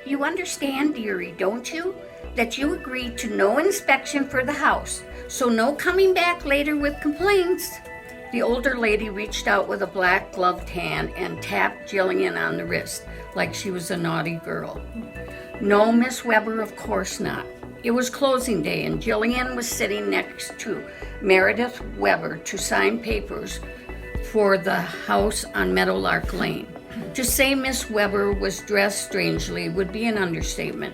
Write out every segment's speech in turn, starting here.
You understand, dearie, don't you? That you agreed to no inspection for the house, so no coming back later with complaints. The older lady reached out with a black gloved hand and tapped Jillian on the wrist like she was a naughty girl. No, Miss Weber, of course not. It was closing day and Jillian was sitting next to Meredith Weber to sign papers for the house on Meadowlark Lane. To say Miss Weber was dressed strangely would be an understatement.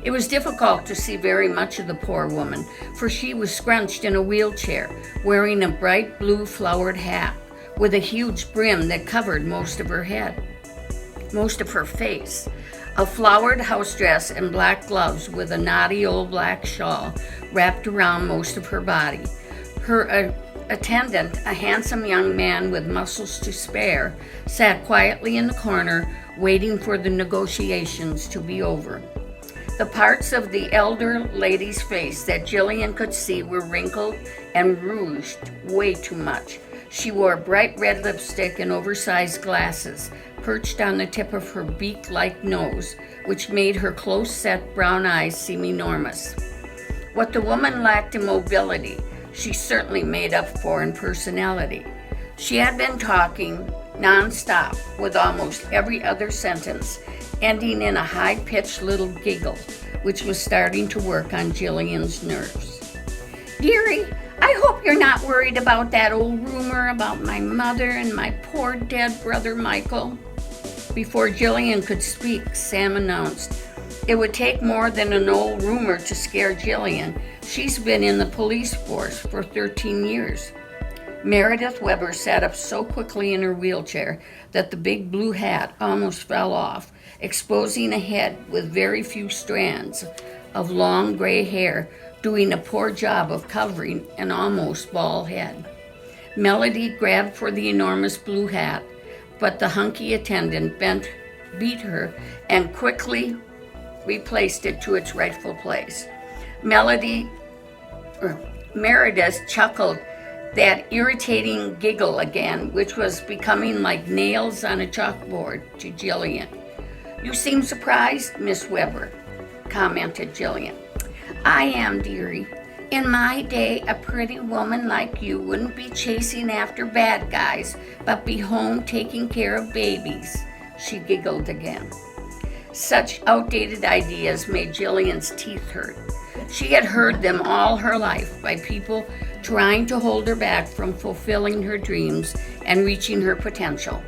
It was difficult to see very much of the poor woman, for she was scrunched in a wheelchair, wearing a bright blue flowered hat with a huge brim that covered most of her face. A flowered house dress and black gloves with a knotty old black shawl wrapped around most of her body. Her attendant, a handsome young man with muscles to spare, sat quietly in the corner waiting for the negotiations to be over. The parts of the elder lady's face that Jillian could see were wrinkled and rouged way too much. She wore bright red lipstick and oversized glasses perched on the tip of her beak-like nose, which made her close-set brown eyes seem enormous. What the woman lacked in mobility, she certainly made up for in personality. She had been talking non-stop with almost every other sentence, ending in a high-pitched little giggle, which was starting to work on Jillian's nerves. Dearie, I hope you're not worried about that old rumor about my mother and my poor dead brother Michael. Before Jillian could speak, Sam announced, "It would take more than an old rumor to scare Jillian. She's been in the police force for 13 years. Meredith Weber sat up so quickly in her wheelchair that the big blue hat almost fell off, exposing a head with very few strands of long gray hair, doing a poor job of covering an almost bald head. Melody grabbed for the enormous blue hat, but the hunky attendant beat her and quickly replaced it to its rightful place. Meredith chuckled that irritating giggle again, which was becoming like nails on a chalkboard to Jillian. "You seem surprised, Miss Weber," commented Jillian. "I am, dearie. In my day, a pretty woman like you wouldn't be chasing after bad guys, but be home taking care of babies," she giggled again. Such outdated ideas made Jillian's teeth hurt. She had heard them all her life by people trying to hold her back from fulfilling her dreams and reaching her potential.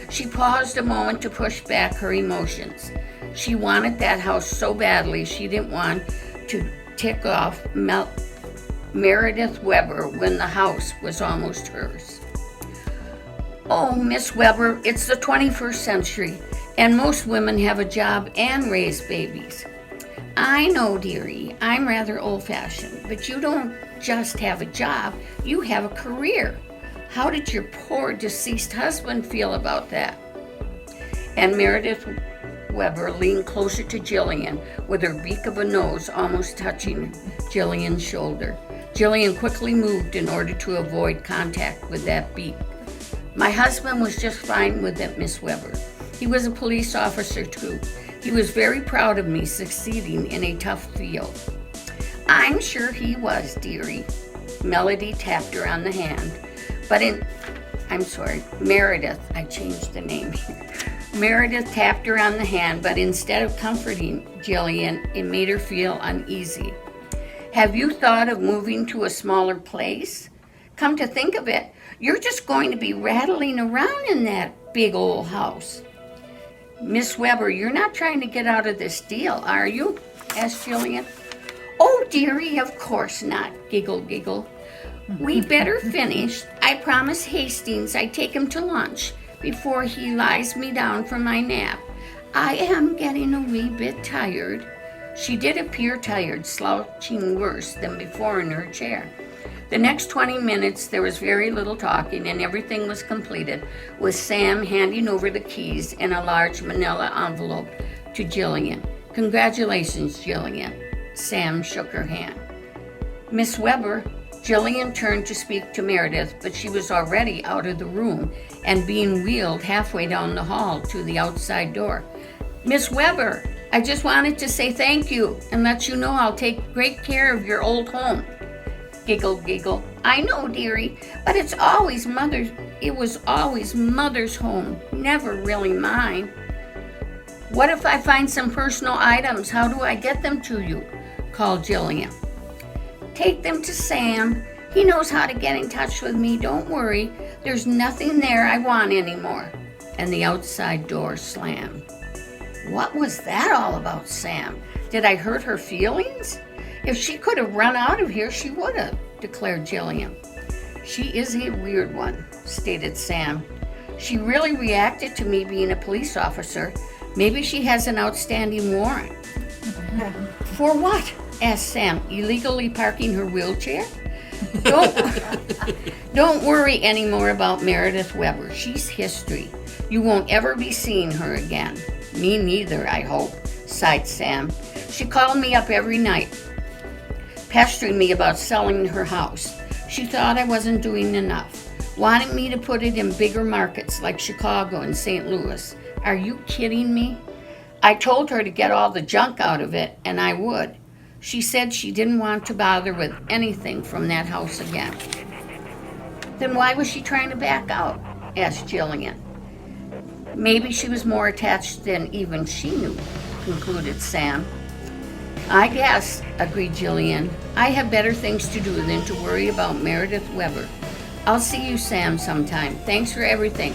She paused a moment to push back her emotions. She wanted that house so badly she didn't want to tick off Meredith Weber when the house was almost hers. "Oh, Miss Weber, it's the 21st century, and most women have a job and raise babies." "I know, dearie, I'm rather old-fashioned, but you don't just have a job, you have a career. How did your poor deceased husband feel about that?" And Meredith Weber leaned closer to Jillian with her beak of a nose almost touching Jillian's shoulder. Jillian quickly moved in order to avoid contact with that beak. "My husband was just fine with it, Miss Weber. He was a police officer too. He was very proud of me succeeding in a tough field." "I'm sure he was, dearie." Melody tapped her on the hand. Meredith, I changed the name here. Meredith tapped her on the hand, but instead of comforting Jillian, it made her feel uneasy. "Have you thought of moving to a smaller place? Come to think of it, you're just going to be rattling around in that big old house." "Miss Weber, you're not trying to get out of this deal, are you?" asked Jillian. "Oh, dearie, of course not," giggle. "We better finish. I promised Hastings I'd take him to lunch before he lies me down for my nap. I am getting a wee bit tired." She did appear tired, slouching worse than before in her chair. The next 20 minutes there was very little talking and everything was completed, with Sam handing over the keys in a large manila envelope to Jillian. "Congratulations, Jillian." Sam shook her hand. "Miss Weber," Jillian turned to speak to Meredith, but she was already out of the room and being wheeled halfway down the hall to the outside door. "Miss Weber, I just wanted to say thank you and let you know I'll take great care of your old home. Giggle, giggle. I know, dearie, but it was always Mother's home, never really mine. What if I find some personal items? How do I get them to you? Called Jillian. Take them to Sam. He knows how to get in touch with me. Don't worry. There's nothing there I want anymore. And the outside door slammed. What was that all about, Sam? Did I hurt her feelings? If she could have run out of here, she would have, declared Jillian. She is a weird one, stated Sam. She really reacted to me being a police officer. Maybe she has an outstanding warrant. For what? Asked Sam, illegally parking her wheelchair? Don't worry anymore about Meredith Weber. She's history. You won't ever be seeing her again. Me neither, I hope, sighed Sam. She called me up every night, pestering me about selling her house. She thought I wasn't doing enough, wanted me to put it in bigger markets like Chicago and St. Louis. Are you kidding me? I told her to get all the junk out of it, and I would. She said she didn't want to bother with anything from that house again. Then why was she trying to back out? Asked Jillian. Maybe she was more attached than even she knew, concluded Sam. I guess, agreed Jillian. I have better things to do than to worry about Meredith Weber. I'll see you, Sam, sometime. Thanks for everything.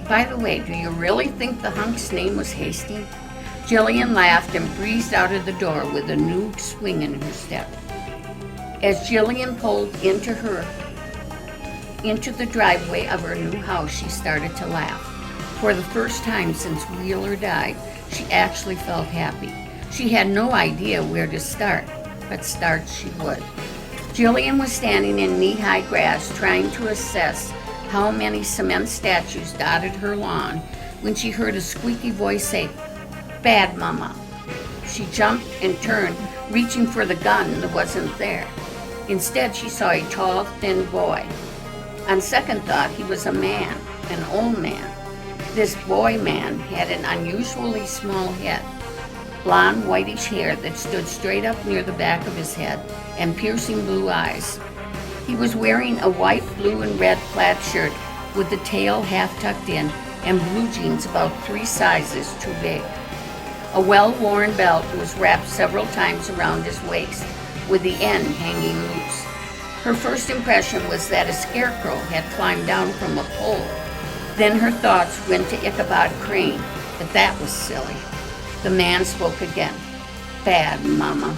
By the way, do you really think the hunk's name was Hastings? Jillian laughed and breezed out of the door with a new swing in her step. As Jillian pulled into the driveway of her new house, she started to laugh. For the first time since Wheeler died, she actually felt happy. She had no idea where to start, but start she would. Jillian was standing in knee-high grass trying to assess how many cement statues dotted her lawn when she heard a squeaky voice say, "Bad Mama." She jumped and turned, reaching for the gun that wasn't there. Instead, she saw a tall, thin boy. On second thought, he was a man, an old man. This boy man had an unusually small head, blonde, whitish hair that stood straight up near the back of his head, and piercing blue eyes. He was wearing a white, blue, and red plaid shirt with the tail half tucked in and blue jeans about 3 sizes too big. A well-worn belt was wrapped several times around his waist, with the end hanging loose. Her first impression was that a scarecrow had climbed down from a pole. Then her thoughts went to Ichabod Crane, but that was silly. The man spoke again. "Bad Mama."